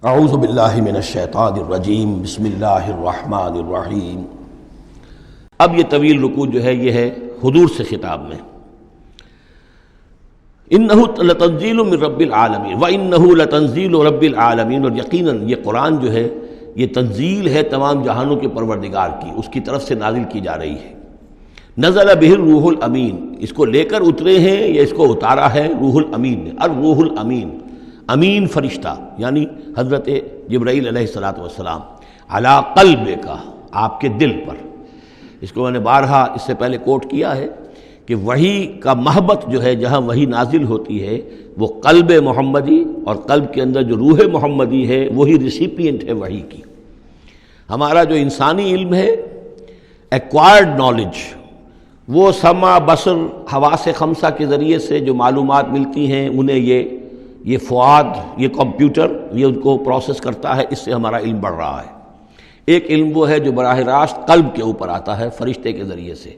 اعوذ باللہ من الشیطان الرجیم بسم اللہ الرحمن الرحیم۔ اب یہ طویل رکوع جو ہے یہ ہے حضور سے خطاب میں۔ انہ لتنزیل من رب العالمین وانہ لتنزیل رب العالمین، اور یقیناً یہ قرآن جو ہے یہ تنزیل ہے تمام جہانوں کے پروردگار کی، اس کی طرف سے نازل کی جا رہی ہے۔ نزل بہ الروح الامین، اس کو لے کر اترے ہیں یا اس کو اتارا ہے روح الامین نے۔ الروح الامین، امین فرشتہ یعنی حضرت جبرائیل علیہ الصلوۃ والسلام، علی قلب کا، آپ کے دل پر۔ اس کو میں نے بارہا اس سے پہلے کوٹ کیا ہے کہ وحی کا محبت جو ہے جہاں وحی نازل ہوتی ہے وہ قلب محمدی، اور قلب کے اندر جو روح محمدی ہے وہی ریسیپینٹ ہے وحی کی۔ ہمارا جو انسانی علم ہے ایکوائرڈ نالج، وہ سمع بصر حواس خمسہ کے ذریعے سے جو معلومات ملتی ہیں انہیں یہ فؤاد، یہ کمپیوٹر یہ ان کو پروسیس کرتا ہے، اس سے ہمارا علم بڑھ رہا ہے۔ ایک علم وہ ہے جو براہ راست قلب کے اوپر آتا ہے فرشتے کے ذریعے سے،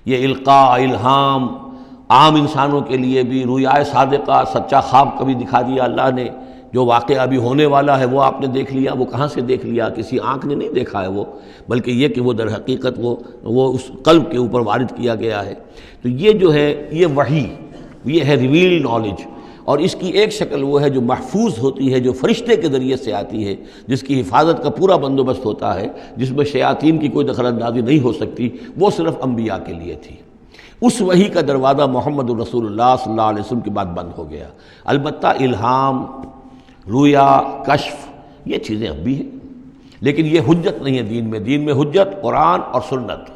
یہ القاء، الہام، عام انسانوں کے لیے بھی رویائے صادقہ، سچا خواب کبھی دکھا دیا اللہ نے، جو واقعہ ابھی ہونے والا ہے وہ آپ نے دیکھ لیا۔ وہ کہاں سے دیکھ لیا؟ کسی آنکھ نے نہیں دیکھا ہے وہ، بلکہ یہ کہ وہ در حقیقت وہ اس قلب کے اوپر وارد کیا گیا ہے۔ تو یہ جو ہے یہ وحی، یہ ہے ریویل نالج، اور اس کی ایک شکل وہ ہے جو محفوظ ہوتی ہے، جو فرشتے کے ذریعے سے آتی ہے، جس کی حفاظت کا پورا بندوبست ہوتا ہے، جس میں شیاطین کی کوئی دخل اندازی نہیں ہو سکتی، وہ صرف انبیاء کے لیے تھی۔ اس وحی کا دروازہ محمد الرسول اللہ صلی اللہ علیہ وسلم کے بعد بند ہو گیا۔ البتہ الہام، رویا، کشف یہ چیزیں اب بھی ہیں، لیکن یہ حجت نہیں ہے دین میں۔ دین میں حجت قرآن اور سنت،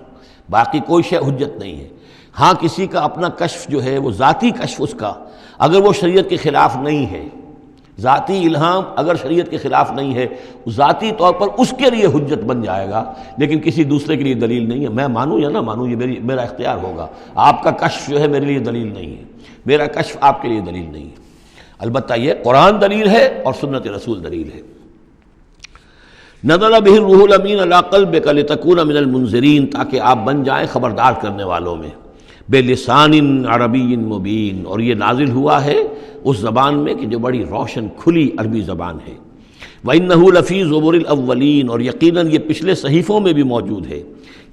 باقی کوئی شے حجت نہیں ہے۔ ہاں کسی کا اپنا کشف جو ہے وہ ذاتی کشف، اس کا اگر وہ شریعت کے خلاف نہیں ہے، ذاتی الہام اگر شریعت کے خلاف نہیں ہے، ذاتی طور پر اس کے لیے حجت بن جائے گا، لیکن کسی دوسرے کے لیے دلیل نہیں ہے۔ میں مانوں یا نہ مانوں یہ میرا اختیار ہوگا۔ آپ کا کشف جو ہے میرے لیے دلیل نہیں ہے، میرا کشف آپ کے لیے دلیل نہیں ہے۔ البتہ یہ قرآن دلیل ہے اور سنت رسول دلیل ہے۔ نزل بہ الروح الامین علی قلبک لتکون من المنذرین، تاکہ آپ بن جائیں خبردار کرنے والوں میں، بلسان عربی مبین، اور یہ نازل ہوا ہے اس زبان میں کہ جو بڑی روشن کھلی عربی زبان ہے۔ وَإِنَّهُ لَفِي زُبُرِ الْأَوَّلِينَ، اور یقیناً یہ پچھلے صحیفوں میں بھی موجود ہے،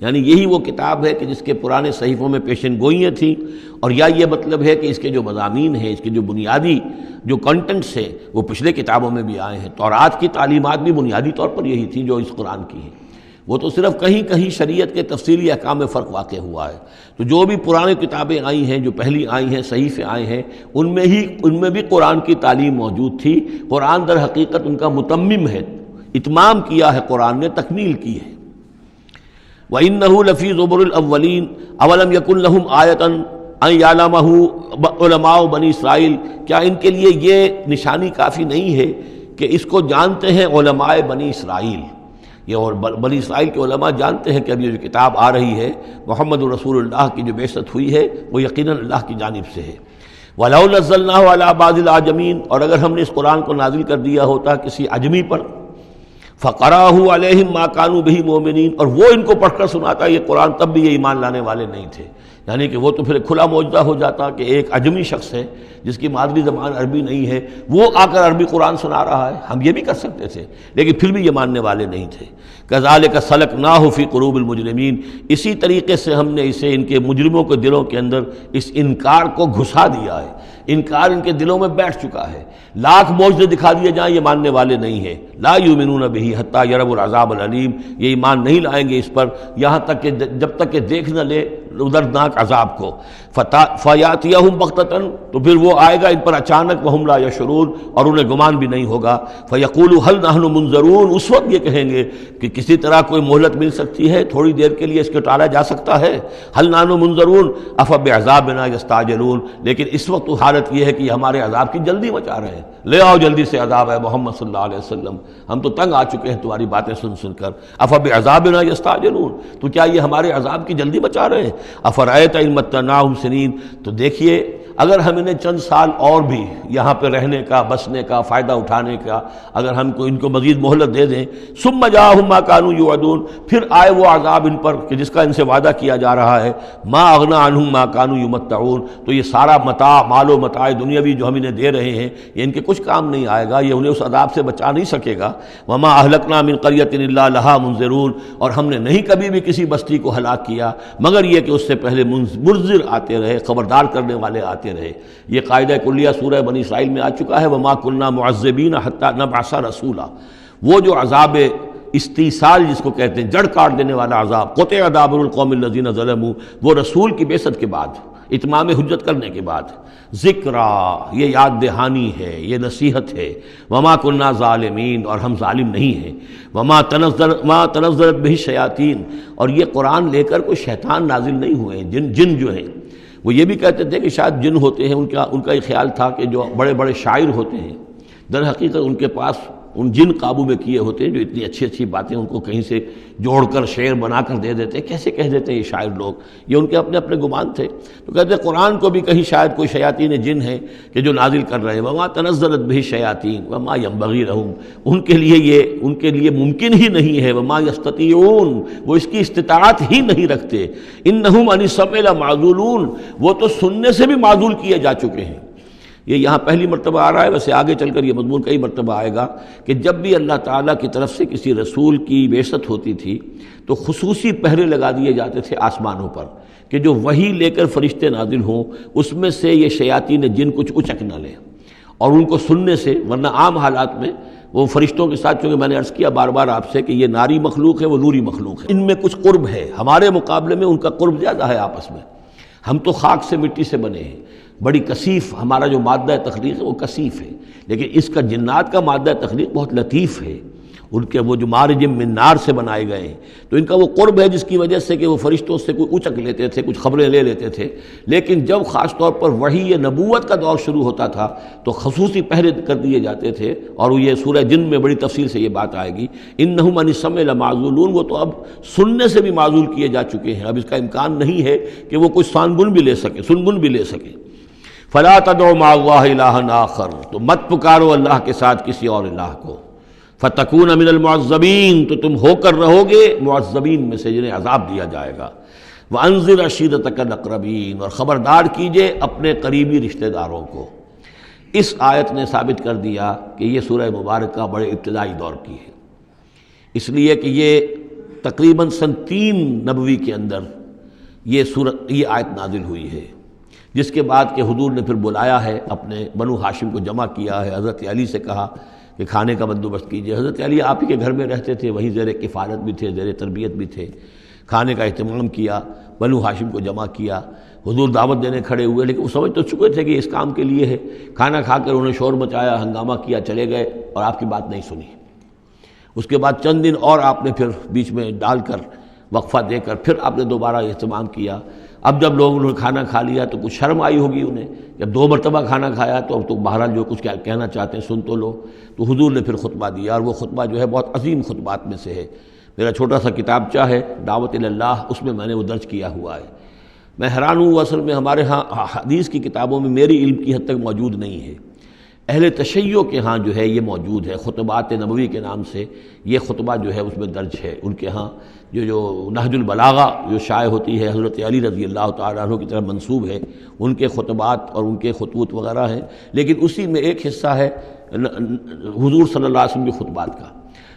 یعنی یہی وہ کتاب ہے کہ جس کے پرانے صحیفوں میں پیشن گوئیاں تھیں، اور یا یہ مطلب ہے کہ اس کے جو مضامین ہیں، اس کے جو بنیادی جو کنٹنٹس ہیں وہ پچھلے کتابوں میں بھی آئے ہیں۔ تورات کی تعلیمات بھی بنیادی طور پر یہی تھیں جو اس قرآن کی ہیں، وہ تو صرف کہیں کہیں شریعت کے تفصیلی احکام میں فرق واقع ہوا ہے۔ تو جو بھی پرانی کتابیں آئی ہیں، جو پہلی آئی ہیں، صحیفے آئے ہیں، ان میں بھی قرآن کی تعلیم موجود تھی۔ قرآن در حقیقت ان کا متمم ہے، اتمام کیا ہے قرآن نے، تکمیل کی ہے۔ وَإِنَّهُ لَفِي زُبُرِ الْأَوَّلِينَ أَوَلَمْ يَكُنْ لَهُمْ آيَةً أَنْ يَعْلَمَهُ عُلَمَاءُ بنی اسرائیل، کیا ان کے لیے یہ نشانی کافی نہیں ہے کہ اس کو جانتے ہیں علماء بنی اسرائیل؟ یہ اور بنی اسرائیل کے علماء جانتے ہیں کہ اب یہ جو کتاب آ رہی ہے محمد رسول اللہ کی جو بعثت ہوئی ہے وہ یقیناً اللہ کی جانب سے ہے۔ وَلَوْ نَزَّلْنَاهُ عَلَىٰ بَعْضِ الْأَعْجَمِينَ، اور اگر ہم نے اس قرآن کو نازل کر دیا ہوتا کسی عجمی پر، فَقَرَأَهُ عَلَيْهِمْ مَا كَانُوا بِهِ مُؤْمِنِينَ، اور وہ ان کو پڑھ کر سناتا یہ قرآن، تب بھی یہ ایمان لانے والے نہیں تھے۔ یعنی کہ وہ تو پھر کھلا معجزہ ہو جاتا کہ ایک عجمی شخص ہے جس کی مادری زبان عربی نہیں ہے، وہ آ کر عربی قرآن سنا رہا ہے۔ ہم یہ بھی کر سکتے تھے، لیکن پھر بھی یہ ماننے والے نہیں تھے۔ كَذَلِكَ سَلَكْنَاهُ فِي قُلُوبِ الْمُجْرِمِينَ، اسی طریقے سے ہم نے اسے ان کے مجرموں کے دلوں کے اندر اس انکار کو گھسا دیا ہے۔ انکار ان کے دلوں میں بیٹھ چکا ہے۔ لاکھ معجزے دکھا دیے جائیں یہ ماننے والے نہیں ہیں۔ لا یؤمنون بہ حتی یروا العذاب العلیم، یہ ایمان نہیں لائیں گے اس پر یہاں تک کہ جب تک کہ دیکھ نہ لے دردناک عذاب کو۔ فیاتیہم بغتۃ، تو پھر وہ آئے گا ان پر اچانک، وہم لا یشعرون، اور انہیں گمان بھی نہیں ہوگا۔ فیقولوا هل نحن منظرون، اس وقت یہ کہیں گے کہ کسی طرح کوئی مہلت مل سکتی ہے، تھوڑی دیر کے لیے اس کو ٹالا جا سکتا ہے۔ هل نحن منظرون افبعذابنا یستعجلون، لیکن اس وقت تو حالت یہ ہے کہ یہ ہمارے عذاب کی جلدی مچا رہے ہیں۔ لے آؤ جلدی سے عذاب ہے محمد صلی اللہ علیہ وسلم، ہم تو تنگ آ چکے ہیں تمہاری باتیں سن سن کر۔ افبعذابنا یستعجلون، تو کیا یہ ہمارے عذاب کی جلدی مچا رہے ہیں؟ افرأیت ان متعناہم سنین، تو دیکھیے اگر ہم انہیں چند سال اور بھی یہاں پہ رہنے کا، بسنے کا، فائدہ اٹھانے کا اگر ہم کو ان کو مزید مہلت دے دیں، ثم جاءہم ما کانوا یوعدون، پھر آئے وہ عذاب ان پر کہ جس کا ان سے وعدہ کیا جا رہا ہے، ما اغنی عنہم ما کانوا یمتعون، تو یہ سارا متاع، مال و متاع دنیاوی جو ہم انہیں دے رہے ہیں یہ ان کے کچھ کام نہیں آئے گا، یہ انہیں اس عذاب سے بچا نہیں سکے گا۔ وما اہلکنا من قریۃ الا لہا منذرون، اور ہم نے نہیں کبھی بھی کسی بستی کو ہلاک کیا مگر یہ کہ اس سے پہلے منذر آتے رہے، خبردار کرنے والے آتے رہے۔ یہ قاعدہ کلیہ سورہ بنی اسرائیل میں آ چکا ہے، وما كنا معذبین حتی نبعث رسولا۔ وہ جو عذاب استیصال جس کو کہتے ہیں، جڑ کاٹ دینے والا عذاب، قطع دابر القوم الذین ظلموا، وہ رسول کی بعثت کے بعد، اتمام حجت کرنے کے بعد، ذکرا، یہ یاد دہانی ہے، یہ نصیحت ہے، وما كنا ظالمین، اور ہم ظالم نہیں ہیں، وما تنزلت به الشیاطین، اور یہ قرآن لے کر کوئی شیطان نازل نہیں ہوئے ہیں، جن جو ہیں وہ یہ بھی کہتے تھے کہ شاید جن ہوتے ہیں، ان کا یہ خیال تھا کہ جو بڑے بڑے شاعر ہوتے ہیں در حقیقت ان کے پاس ان جن قابو میں کیے ہوتے ہیں جو اتنی اچھی اچھی باتیں ان کو کہیں سے جوڑ کر شعر بنا کر دے دیتے ہیں۔ کیسے کہہ دیتے ہیں یہ شاعر لوگ، یہ ان کے اپنے اپنے گمان تھے۔ تو کہتے ہیں قرآن کو بھی کہیں شاید کوئی شیاطین جن ہیں کہ جو نازل کر رہے ہیں، وما تنزلت به الشیاطین وما ينبغي لهم، ان کے لیے ممکن ہی نہیں ہے، وما يستطيعون، وہ اس کی استطاعت ہی نہیں رکھتے، انہم عن السمع لمعزولون، وہ تو سننے سے بھی معزول کیے جا چکے ہیں۔ یہ یہاں پہلی مرتبہ آ رہا ہے، ویسے آگے چل کر یہ مضمون کئی مرتبہ آئے گا کہ جب بھی اللہ تعالیٰ کی طرف سے کسی رسول کی بعثت ہوتی تھی تو خصوصی پہرے لگا دیے جاتے تھے آسمانوں پر کہ جو وحی لے کر فرشتے نازل ہوں اس میں سے یہ شیاطین جن کچھ اچک نہ لیں اور ان کو سننے سے، ورنہ عام حالات میں وہ فرشتوں کے ساتھ، چونکہ میں نے عرض کیا بار بار آپ سے کہ یہ ناری مخلوق ہے، وہ نوری مخلوق ہے، ان میں کچھ قرب ہے، ہمارے مقابلے میں ان کا قرب زیادہ ہے آپس میں۔ ہم تو خاک سے مٹی سے بنے ہیں، بڑی کثیف ہمارا جو مادہ تخلیق ہے وہ کثیف ہے، لیکن اس کا جنات کا مادہ تخلیق بہت لطیف ہے، ان کے وہ جو مارج من نار سے بنائے گئے ہیں، تو ان کا وہ قرب ہے جس کی وجہ سے کہ وہ فرشتوں سے کوئی اچک لیتے تھے، کچھ خبریں لے لیتے تھے۔ لیکن جب خاص طور پر وحی نبوت کا دور شروع ہوتا تھا تو خصوصی پہرے کر دیے جاتے تھے، اور یہ سورہ جن میں بڑی تفصیل سے یہ بات آئے گی، انہم عن السمع لمعزولون، وہ تو اب سننے سے بھی معزول کیے جا چکے ہیں، اب اس کا امکان نہیں ہے کہ وہ کوئی سنگن بھی لے سکے۔ فلا تدعوا مع اللہ الہا آخر، تو مت پکارو اللہ کے ساتھ کسی اور الہ کو، فتکون من المعذبین، تو تم ہو کر رہو گے معذبین میں سے جنہیں عذاب دیا جائے گا۔ وانذر عشیرتک الاقربین، اور خبردار کیجئے اپنے قریبی رشتہ داروں کو۔ اس آیت نے ثابت کر دیا کہ یہ سورہ مبارکہ بڑے ابتدائی دور کی ہے، اس لیے کہ یہ تقریباً سن 3 نبوی کے اندر یہ آیت نازل ہوئی ہے، جس کے بعد کہ حضور نے پھر بلایا ہے، اپنے بنو ہاشم کو جمع کیا ہے، حضرت علی سے کہا کہ کھانے کا بندوبست کیجئے۔ حضرت علی آپ ہی کے گھر میں رہتے تھے، وہیں زیر کفالت بھی تھے، زیر تربیت بھی تھے، کھانے کا اہتمام کیا، بنو ہاشم کو جمع کیا، حضور دعوت دینے کھڑے ہوئے، لیکن وہ سمجھ تو چکے تھے کہ اس کام کے لیے ہے۔ کھانا کھا کر انہوں نے شور مچایا، ہنگامہ کیا، چلے گئے اور آپ کی بات نہیں سنی۔ اس کے بعد چند دن اور آپ نے پھر بیچ میں ڈال کر وقفہ دے کر پھر آپ نے دوبارہ اہتمام کیا۔ اب جب لوگوں نے کھانا کھا لیا تو کچھ شرم آئی ہوگی انہیں، جب 2 مرتبہ کھانا کھایا تو اب تو بہرحال جو کچھ کہنا چاہتے ہیں سن تو لو۔ تو حضور نے پھر خطبہ دیا، اور وہ خطبہ جو ہے بہت عظیم خطبات میں سے ہے۔ میرا چھوٹا سا کتابچہ ہے دعوت اللہ، اس میں میں نے وہ درج کیا ہوا ہے۔ میں حیران ہوں، اصل میں ہمارے ہاں حدیث کی کتابوں میں میری علم کی حد تک موجود نہیں ہے، اہل تشیع کے ہاں جو ہے یہ موجود ہے، خطبات نبوی کے نام سے یہ خطبہ جو ہے اس میں درج ہے۔ ان کے ہاں جو نہج البلاغہ جو شائع ہوتی ہے، حضرت علی رضی اللہ تعالیٰ عنہ کی طرف منسوب ہے، ان کے خطبات اور ان کے خطوط وغیرہ ہیں، لیکن اسی میں ایک حصہ ہے حضور صلی اللہ علیہ وسلم کے خطبات کا۔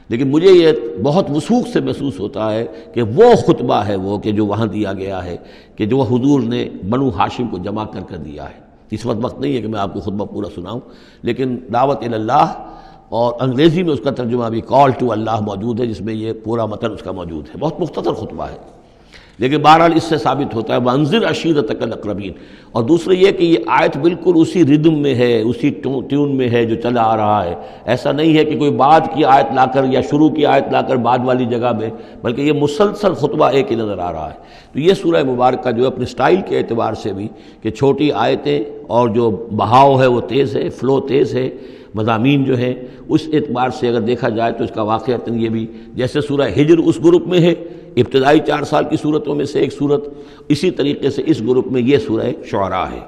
لیکن مجھے یہ بہت وثوق سے محسوس ہوتا ہے کہ وہ خطبہ ہے وہ کہ جو وہاں دیا گیا ہے، کہ جو حضور نے بنو ہاشم کو جمع کر دیا ہے۔ اس وقت نہیں ہے کہ میں آپ کو خطبہ پورا سناؤں، لیکن دعوت اللہ اور انگریزی میں اس کا ترجمہ بھی کال ٹو اللہ موجود ہے، جس میں یہ پورا متن اس کا موجود ہے، بہت مختصر خطبہ ہے، لیکن بہرحال اس سے ثابت ہوتا ہے وانذر عشیرتک الاقربین۔ اور دوسرے یہ کہ یہ آیت بالکل اسی ردم میں ہے، اسی ٹیون میں ہے جو چلا آ رہا ہے، ایسا نہیں ہے کہ کوئی بعد کی آیت لا کر یا شروع کی آیت لا کر بعد والی جگہ میں، بلکہ یہ مسلسل خطبہ ایک ہی نظر آ رہا ہے۔ تو یہ سورہ مبارکہ جو اپنے سٹائل کے اعتبار سے بھی کہ چھوٹی آیتیں اور جو بہاؤ ہے وہ تیز ہے، فلو تیز ہے، مضامین جو ہیں اس اعتبار سے اگر دیکھا جائے تو اس کا واقعتاً یہ بھی جیسے سورہ ہجر اس گروپ میں ہے، ابتدائی 4 سال کی صورتوں میں سے ایک صورت، اسی طریقے سے اس گروپ میں یہ سورہ شعراء ہے۔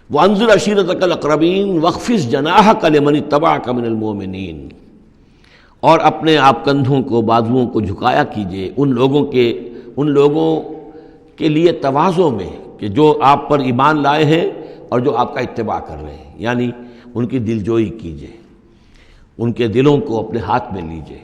وَأَنذِرْ عَشِيرَتَكَ الْأَقْرَبِينَ وَاخْفِضْ جَنَاحَكَ لِمَنِ اتَّبَعَكَ مِنَ الْمُؤْمِنِينَ، اور اپنے آپ کندھوں کو، بازوؤں کو جھکایا کیجیے ان لوگوں کے لیے تواضع میں کہ جو آپ پر ایمان لائے ہیں اور جو آپ کا اتباع کر رہے ہیں، یعنی ان کی دلجوئی کیجیے، ان کے دلوں کو اپنے ہاتھ میں لیجیے۔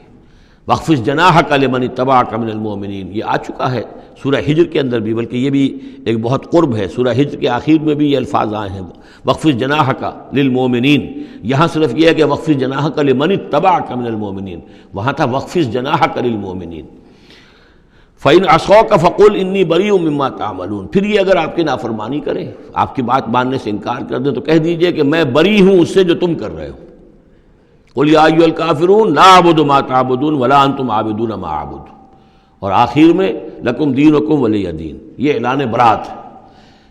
وَاخْفِضْ جَنَاحَكَ لِمَنِ اتَّبَعَكَ مِنَ الْمُؤْمِنِينَ، یہ آ چکا ہے سورہ ہجر کے اندر بھی، بلکہ یہ بھی ایک بہت قرب ہے، سورہ ہجر کے آخر میں بھی یہ الفاظ آئے ہیں، وَاخْفِضْ جَنَاحَكَ لِلْمُؤْمِنِينَ۔ یہاں صرف یہ ہے کہ وَاخْفِضْ جَنَاحَكَ لِمَنِ اتَّبَعَكَ مِنَ الْمُؤْمِنِينَ، وہاں تھا وَاخْفِضْ جَنَاحَكَ لِلْمُؤْمِنِينَ۔ فَإِنْ عَصَوْكَ فَقُلْ إِنِّي بَرِيءٌ مِّمَّا تَعْمَلُونَ، پھر یہ اگر آپ کی نافرمانی کرے، آپ کی بات ماننے سے انکار کر دیں تو کہہ دیجئے کہ میں بری ہوں اس سے جو تم کر رہے ہو۔ قُلْ يَا أَيُّهَا الْكَافِرُونَ لَا أَعْبُدُ مَا تَعْبُدُونَ وَلَا أَنْتُمْ عَابِدُونَ مَا أَعْبُدُ، اور آخر میں لَكُمْ دِينُكُمْ وَلِيَّ دِينِ، یہ اعلان برات ہے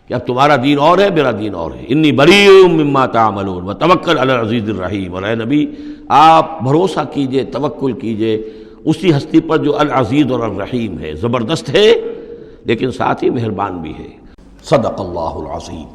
کہ اب تمہارا دین اور ہے، میرا دین اور ہے۔ إِنِّي بَرِيءٌ مِّمَّا تَعْمَلُونَ وَتَوَكَّلْ عَلَى الْعَزِيزِ الرَّحِيمِ، اور اے نبی آپ بھروسہ کیجئے، توکل کیجئے اسی ہستی پر جو العزیز اور الرحیم ہے، زبردست ہے لیکن ساتھ ہی مہربان بھی ہے۔ صدق اللہ العظیم۔